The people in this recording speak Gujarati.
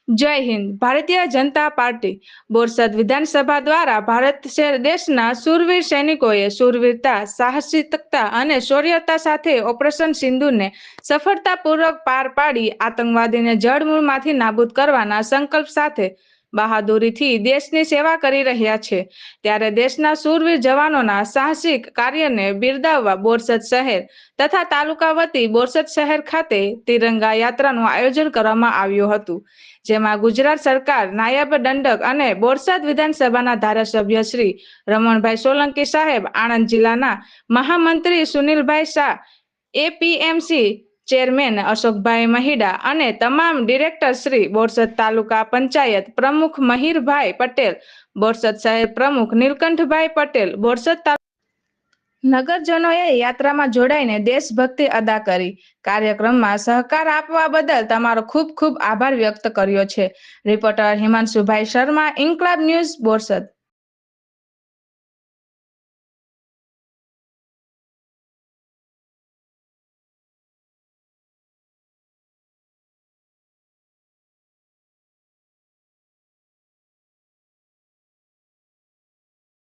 જય હિન્દ. ભારતીય જનતા પાર્ટી બોરસદ વિધાનસભા દ્વારા ભારત દેશના શૂરવીર સૈનિકોએ શૂરવીરતા, સાહસિકતા અને શૌર્યતા સાથે ઓપરેશન સિંદૂરને સફળતાપૂર્વક પાર પાડી આતંકવાદીને જડમૂળમાંથી નાબૂદ કરવાના સંકલ્પ સાથે બહાદુરીથી દેશની સેવા કરી રહ્યા છે. ત્યારે દેશના શૂરવીર જવાનોના સાહસિક કાર્યને બિરદાવવા બોરસદ શહેર તથા તાલુકા વતી બોરસદ શહેર ખાતે તિરંગા યાત્રાનું આયોજન કરવામાં આવ્યું હતું. જેમાં ગુજરાત સરકાર નાયબ દંડક અને બોરસદ વિધાનસભાના ધારાસભ્ય શ્રી રમણભાઈ સોલંકી સાહેબ, આણંદ જિલ્લાના મહામંત્રી સુનિલભાઈ શાહ, એપીએમસી ચેરમેન અશોકભાઈ મહીડા અને તમામ ડિરેક્ટર શ્રી, બોરસદ તાલુકા પંચાયત પ્રમુખ મહીરભાઈ પટેલ, બોરસદ શહેર પ્રમુખ નીલકંઠભાઈ પટેલ, બોરસદ નગરજનોએ યાત્રામાં જોડાઈને દેશભક્તિ અદા કરી. કાર્યક્રમમાં સહકાર આપવા બદલ તમારો ખૂબ ખૂબ આભાર વ્યક્ત કર્યો છે. રિપોર્ટર હિમાંશુભાઈ શર્મા, ઇન્કલાબ ન્યૂઝ, બોરસદ.